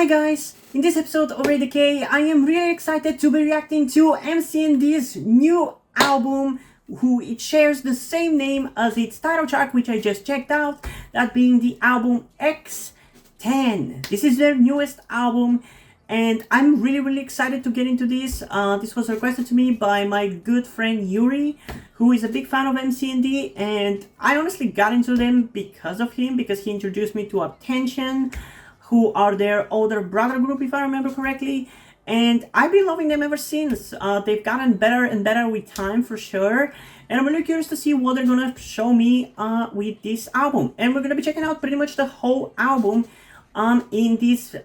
Hi guys! In this episode of Decay, I am really excited to be reacting to MCND's new album, who it shares the same name as its title track, which I just checked out, that being the album X10. This is their newest album, and I'm really excited to get into this. This was requested to me by my good friend Yuri, who is a big fan of MCND, and I honestly got into them because of him, because he introduced me to Attention, who are their older brother group, if I remember correctly, and I've been loving them ever since. They've gotten better and better with time, for sure, and I'm really curious to see what they're gonna show me with this album. And we're gonna be checking out pretty much the whole album in this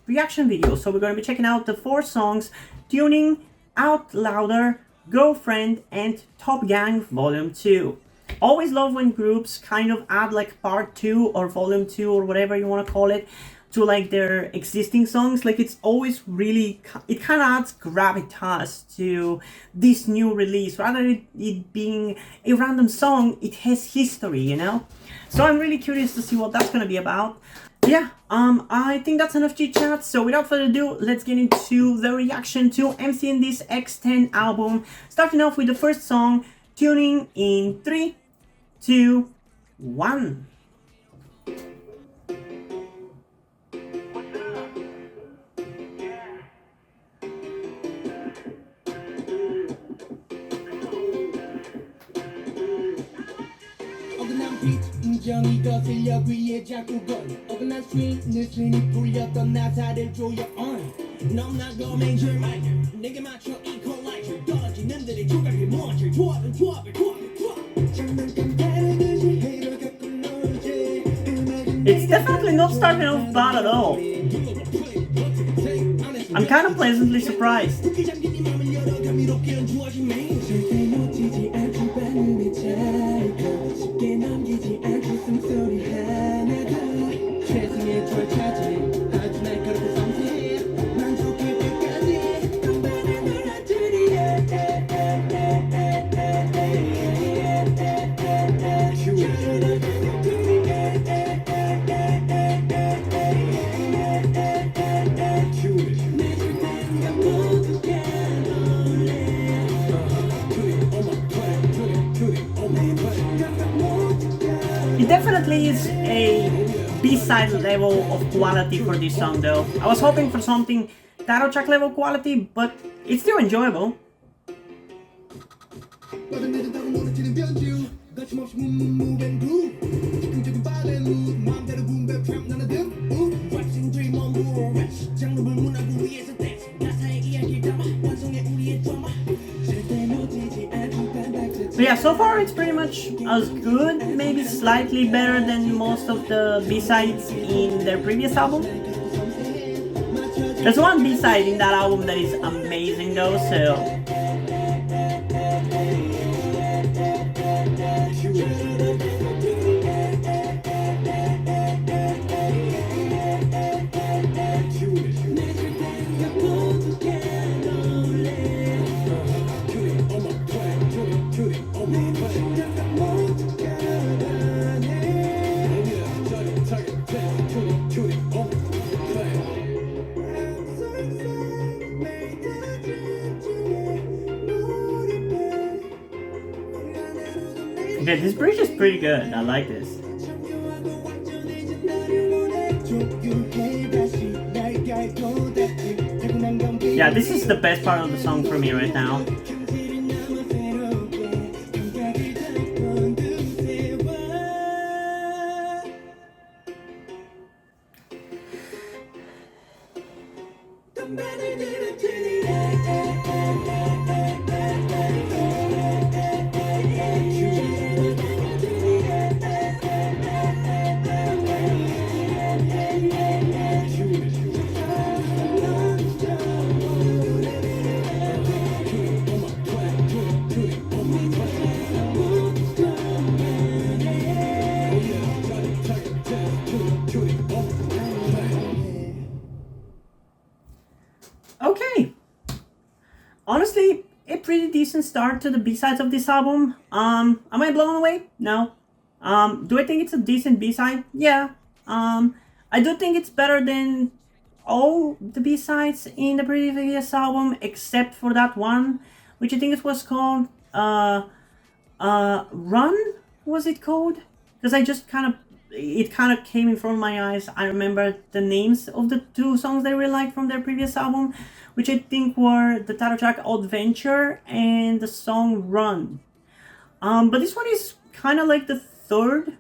reaction video. So we're gonna be checking out the 4 songs: Tuning, Out Louder, Girlfriend, and Top Gang Vol.2. Always love when groups kind of add like part 2 or volume 2 or whatever you want to call it to like their existing songs. Like, it's always really, it kind of adds gravitas to this new release. Rather than it being a random song, it has history, you know? So I'm really curious to see what that's gonna be about. Yeah, I think that's enough chit chat. So without further ado, let's get into the reaction to MCND's X10 album. Starting off with the first song, Tuning, in 3, 2, 1. It's definitely not starting off bad at all. I'm kind of pleasantly surprised. It definitely is a B-side level of quality for this song though. I was hoping for something title track level quality, but it's still enjoyable. But yeah, so far it's pretty much as good, maybe slightly better than most of the B-sides in their previous album. There's one B-side in that album that is amazing though, so... Okay, this bridge is pretty good. I like this. Yeah, this is the best part of the song for me right now. Okay, honestly, a pretty decent start to the B-sides of this album. Am I blown away? No. Do I think it's a decent B-side? Yeah. I do think it's better than all the B-sides in the previous album except for that one, which I think it was called Run, was it called? Because it kind of came in front of my eyes. I remember the names of the two songs that I really liked from their previous album, which I think were the title track Adventure and the song Run. But this one is kind of like the third.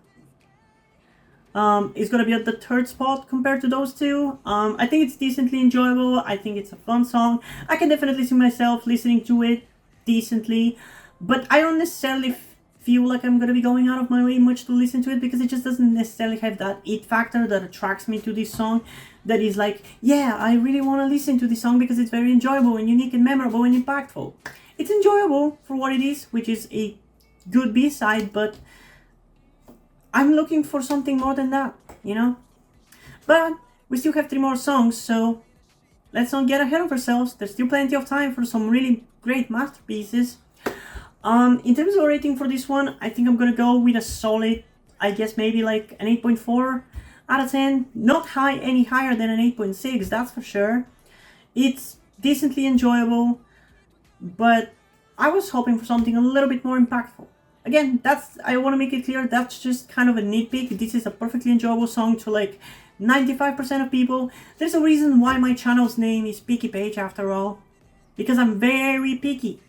It's gonna be at the third spot compared to those two. I think it's decently enjoyable. I think it's a fun song. I can definitely see myself listening to it decently, but I don't necessarily feel like I'm gonna be going out of my way much to listen to it, because it just doesn't necessarily have that it factor that attracts me to this song. That is like, yeah, I really want to listen to this song because it's very enjoyable and unique and memorable and impactful. It's enjoyable for what it is, which is a good B-side, but I'm looking for something more than that, you know? But we still have 3 more songs, so let's not get ahead of ourselves. There's still plenty of time for some really great masterpieces. In terms of rating for this one, I think I'm gonna go with a solid, I guess maybe like an 8.4 out of 10. Not any higher than an 8.6, that's for sure. It's decently enjoyable, but I was hoping for something a little bit more impactful. Again, I want to make it clear, that's just kind of a nitpick. This is a perfectly enjoyable song to like 95% of people. There's a reason why my channel's name is Picky Paige after all. Because I'm very picky.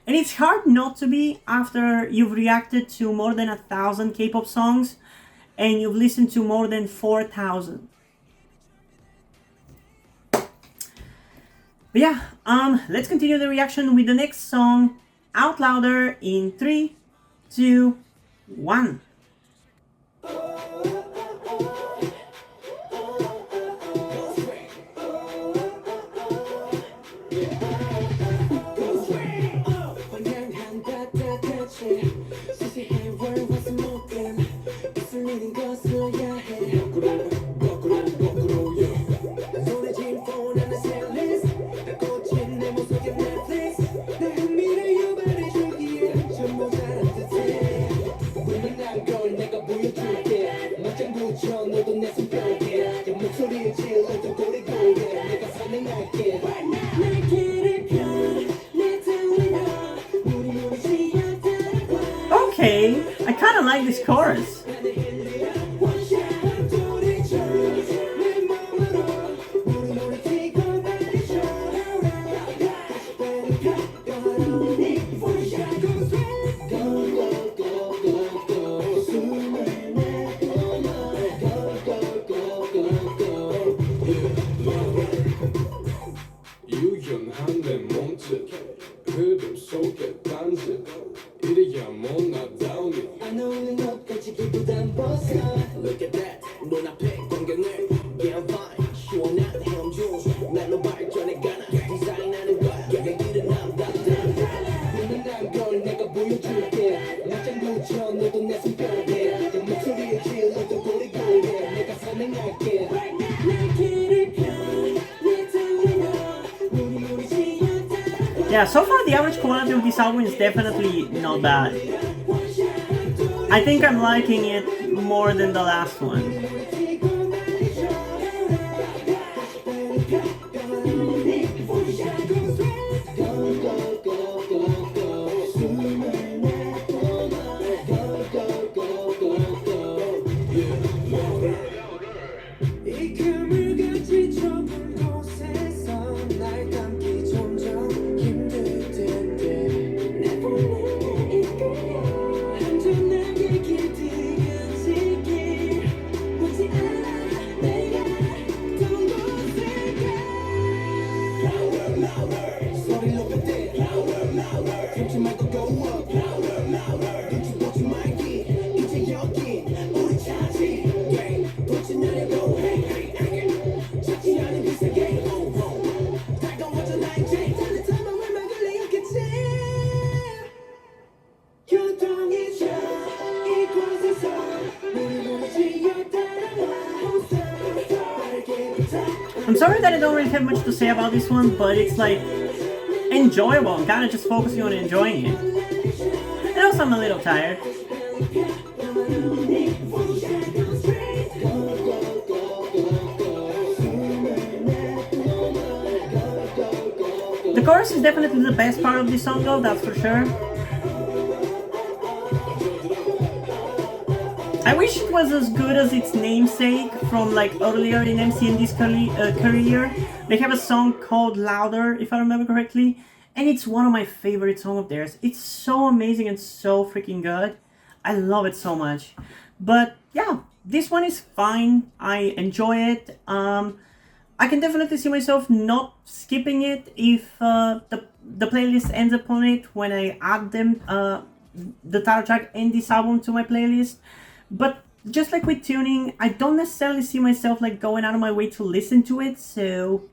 And it's hard not to be after you've reacted to more than 1,000 K-pop songs and you've listened to more than 4,000. But yeah, let's continue the reaction with the next song, Out Louder, in 3, 2, 1. Okay, I kind of like this chorus. Yeah, so far the average quality of this album is definitely not bad. I think I'm liking it more than the last one. I'm sorry that I don't really have much to say about this one, but it's like enjoyable. I'm kind of just focusing on enjoying it. And also I'm a little tired. The chorus is definitely the best part of this song though, that's for sure. I wish it was as good as its namesake from like earlier in MCND's career. They have a song called Louder, if I remember correctly, and it's one of my favorite songs of theirs. It's so amazing and so freaking good. I love it so much. But yeah, this one is fine. I enjoy it. I can definitely see myself not skipping it if the playlist ends up on it when I add them, the title track and this album to my playlist. But just like with tuning, I don't necessarily see myself like going out of my way to listen to it. So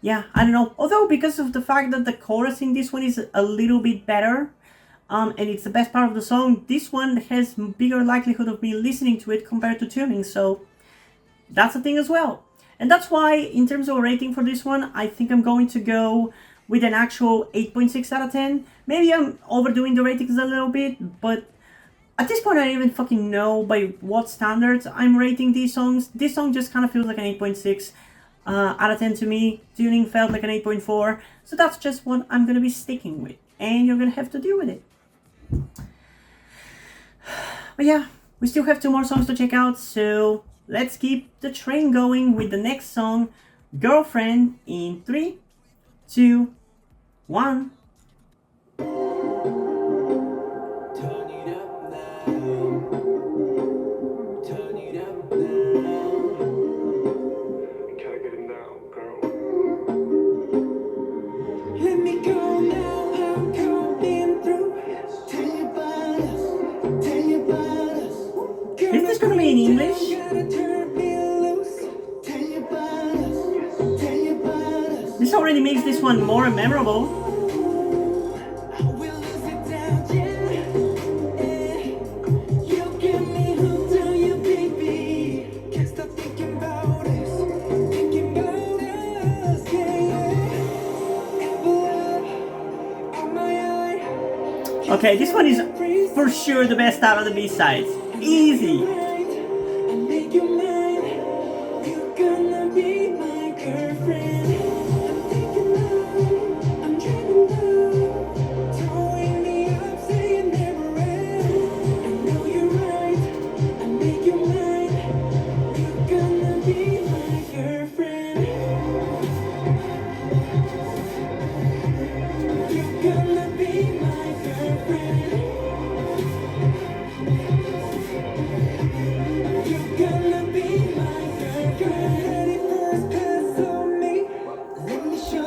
yeah, I don't know. Although because of the fact that the chorus in this one is a little bit better, and it's the best part of the song, this one has bigger likelihood of me listening to it compared to tuning. So that's a thing as well. And that's why in terms of a rating for this one, I think I'm going to go with an actual 8.6 out of 10. Maybe I'm overdoing the ratings a little bit, but at this point I don't even fucking know by what standards I'm rating these songs. This song just kind of feels like an 8.6 out of 10 to me. Tuning felt like an 8.4. So that's just what I'm going to be sticking with. And you're going to have to deal with it. But yeah, we still have 2 more songs to check out, so let's keep the train going with the next song, Girlfriend, in 3, 2, 1. Is this gonna be in English? This already makes this one more memorable. Okay, this one is for sure the best out of the B-sides. Easy.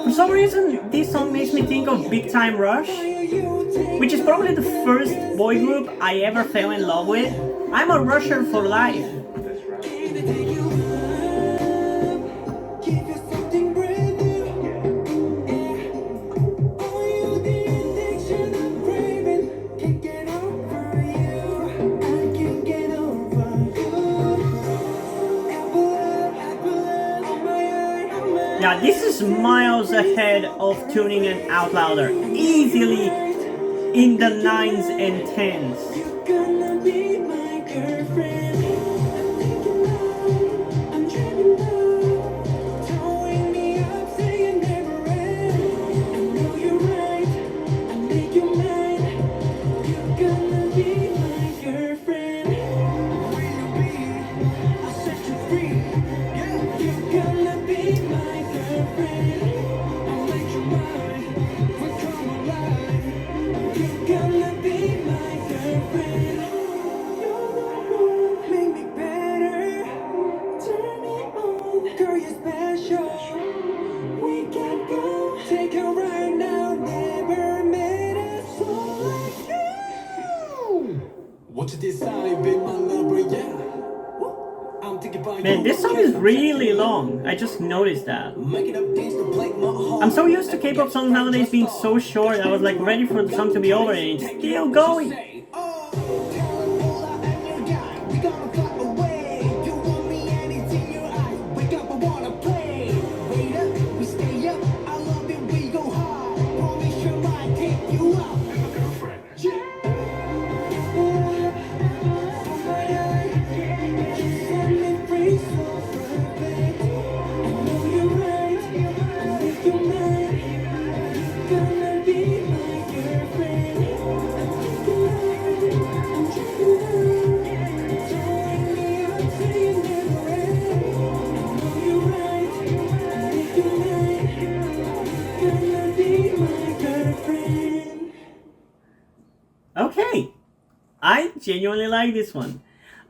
For some reason, this song makes me think of Big Time Rush, which is probably the first boy group I ever fell in love with. I'm a Rusher for life. Yeah, this is miles ahead of Tuning and Out Louder. Easily in the 9s and 10s. Man, this song is really long. I just noticed that. I'm so used to K-pop songs nowadays being so short, I was like ready for the song to be over and it's still going. Okay, I genuinely like this one.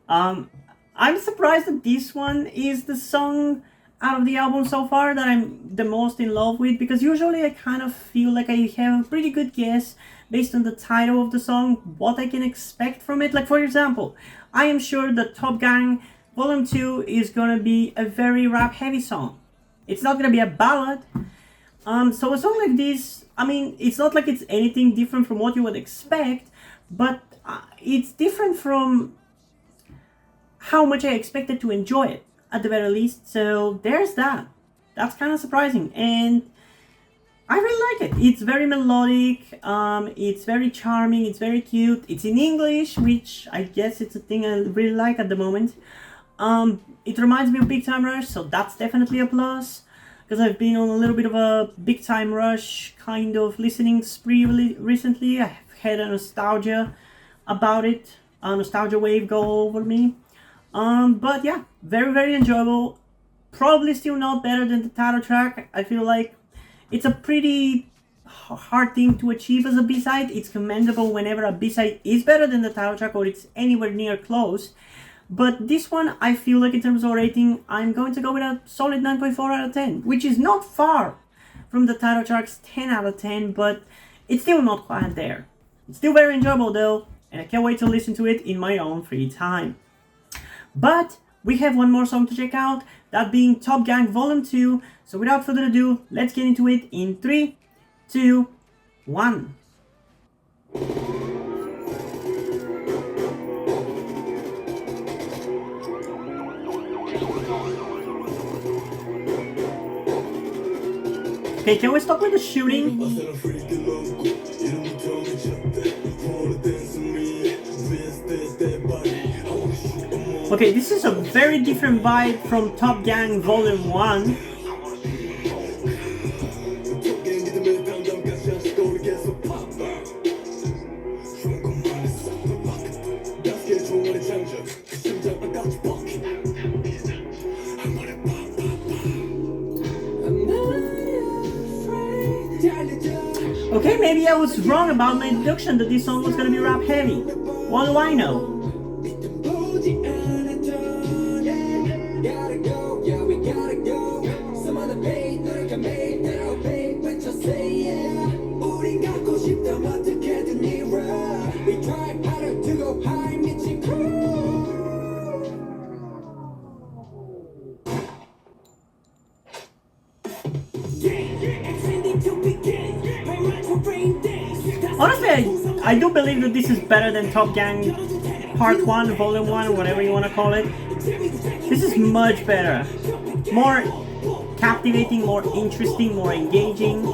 Um, I'm surprised that this one is the song out of the album so far that I'm the most in love with, because usually I kind of feel like I have a pretty good guess based on the title of the song what I can expect from it. Like, for example, I am sure that Top Gang Volume 2 is gonna be a very rap heavy song. It's not gonna be a ballad. So a song like this, I mean, it's not like it's anything different from what you would expect, but it's different from how much I expected to enjoy it, at the very least. So there's that. That's kind of surprising, and I really like it. It's very melodic. It's very charming. It's very cute. It's in English, which I guess it's a thing I really like at the moment. It reminds me of Big Time Rush, so that's definitely a plus. Because I've been on a little bit of a Big Time Rush kind of listening spree recently. I've had a nostalgia about it, a nostalgia wave go over me. But yeah, very, very enjoyable. Probably still not better than the title track. I feel like it's a pretty hard thing to achieve as a B-side. It's commendable whenever a B-side is better than the title track or it's anywhere near close. But this one, I feel like in terms of rating, I'm going to go with a solid 9.4 out of 10, which is not far from the title track's 10 out of 10, but it's still not quite there. It's still very enjoyable though, and I can't wait to listen to it in my own free time. But we have one more song to check out, that being Top Gang Volume 2, so without further ado, let's get into it in 3, 2, 1. Okay, can we stop with the shooting? Okay, this is a very different vibe from Top Gang Volume 1. Okay, maybe I was wrong about my deduction that this song was gonna be rap heavy. What do I know? Honestly, I do believe that this is better than Top Gang Part 1, Volume 1, whatever you want to call it. This is much better. More captivating, more interesting, more engaging.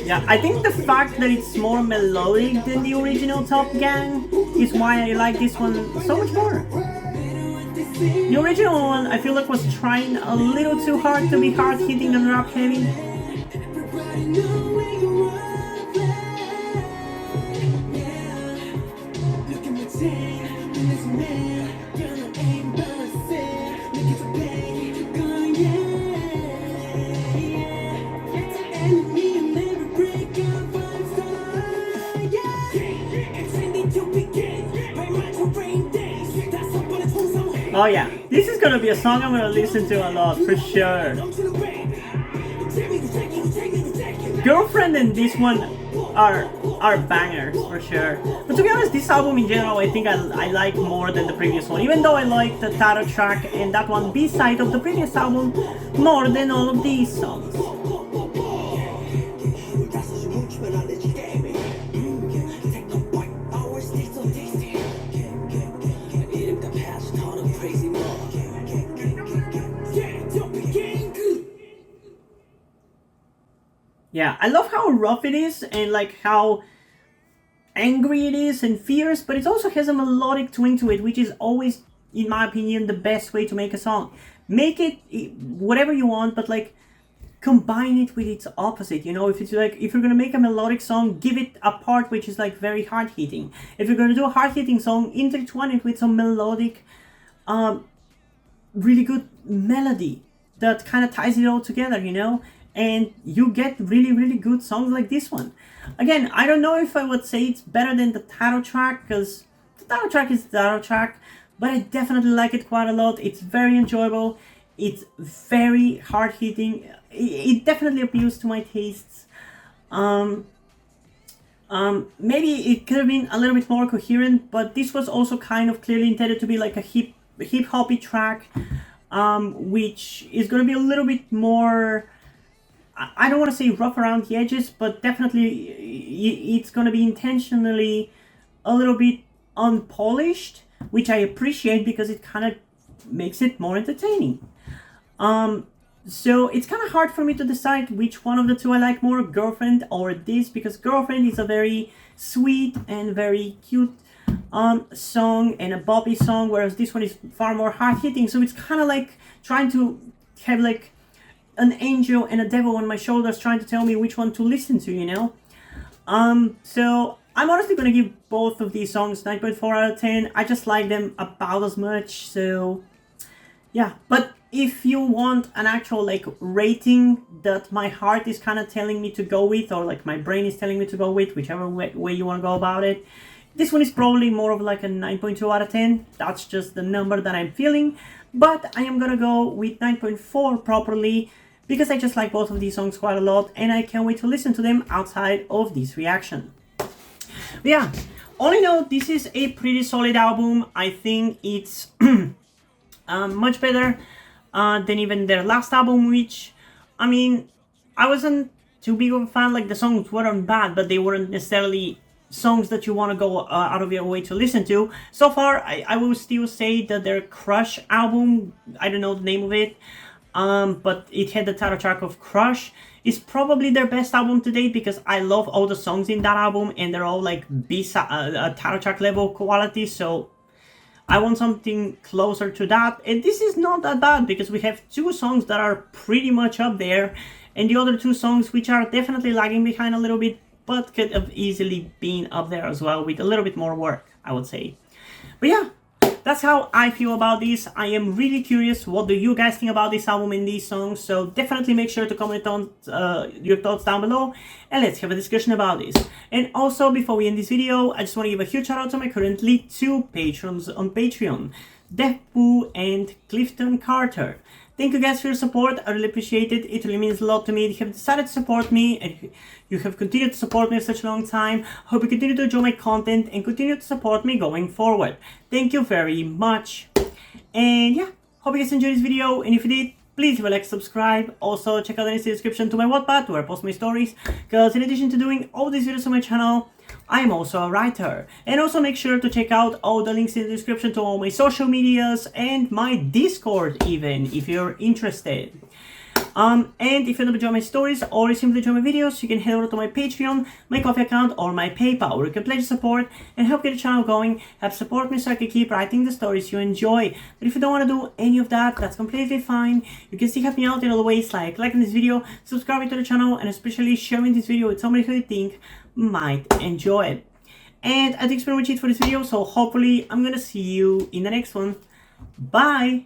Yeah, I think the fact that it's more melodic than the original Top Gang is why I like this one so much more. The original one I feel like was trying a little too hard to be hard hitting and rap heavy. Oh yeah, this is gonna be a song I'm gonna listen to a lot, for sure. Girlfriend and this one are bangers, for sure. But to be honest, this album in general, I think I like more than the previous one. Even though I like the title track and that one B-side of the previous album more than all of these songs. Yeah, I love how rough it is and like how angry it is and fierce, but it also has a melodic twang to it, which is always, in my opinion, the best way to make a song. Make it whatever you want, but like combine it with its opposite. You know, if it's like, if you're gonna make a melodic song, give it a part which is like very hard hitting. If you're gonna do a hard hitting song, intertwine it with some melodic, really good melody that kind of ties it all together, you know, and you get really, really good songs like this one. Again, I don't know if I would say it's better than the title track, because the title track is the title track, but I definitely like it quite a lot. It's very enjoyable. It's very hard hitting. It definitely appeals to my tastes. Maybe it could have been a little bit more coherent, but this was also kind of clearly intended to be like a hip hoppy track, which is going to be a little bit more, I don't want to say rough around the edges, but definitely it's going to be intentionally a little bit unpolished, which I appreciate because it kind of makes it more entertaining. So it's kind of hard for me to decide which one of the two I like more, Girlfriend or this, because Girlfriend is a very sweet and very cute song and a boppy song, whereas this one is far more hard hitting. So it's kind of like trying to have like an angel and a devil on my shoulders trying to tell me which one to listen to, you know. So I'm honestly gonna give both of these songs 9.4 out of 10. I just like them about as much. So yeah, but if you want an actual like rating that my heart is kind of telling me to go with, or like my brain is telling me to go with, whichever way you want to go about it, this one is probably more of like a 9.2 out of 10. That's just the number that I'm feeling, but I am gonna go with 9.4 properly because I just like both of these songs quite a lot and I can't wait to listen to them outside of this reaction. But yeah, all in all, this is a pretty solid album. I think it's much better than even their last album, which, I mean, I wasn't too big of a fan. Like, the songs weren't bad, but they weren't necessarily songs that you want to go out of your way to listen to. So far, I will still say that their Crush album, I don't know the name of it, but it had the title track of Crush, is probably their best album to date because I love all the songs in that album and they're all like title track level quality, so I want something closer to that, and this is not that bad because we have two songs that are pretty much up there, and the other two songs which are definitely lagging behind a little bit, but could have easily been up there as well with a little bit more work, I would say. But yeah, that's how I feel about this. I am really curious, what do you guys think about this album and these songs? So definitely make sure to comment on your thoughts down below, and let's have a discussion about this. And also, before we end this video, I just want to give a huge shout out to my currently 2 patrons on Patreon, Deathpoo and Clifton Carter. Thank you guys for your support, I really appreciate it. It really means a lot to me. You have decided to support me and you have continued to support me for such a long time. Hope you continue to enjoy my content and continue to support me going forward. Thank you very much. And yeah, hope you guys enjoyed this video, and if you did, please leave a like, subscribe. Also, check out the link in the description to my Wattpad where I post my stories, because in addition to doing all these videos on my channel, I am also a writer. And also make sure to check out all the links in the description to all my social medias and my Discord even, if you're interested. And if you want to enjoy my stories or simply enjoy my videos, you can head over to my Patreon, my Coffee account, or my PayPal, where you can pledge your support and help get the channel going, help support me so I can keep writing the stories you enjoy. But if you don't want to do any of that, that's completely fine. You can still help me out in other ways, like liking this video, subscribing to the channel, and especially sharing this video with somebody who you think might enjoy it. And I think that's pretty much it for this video, so hopefully I'm gonna see you in the next one. Bye!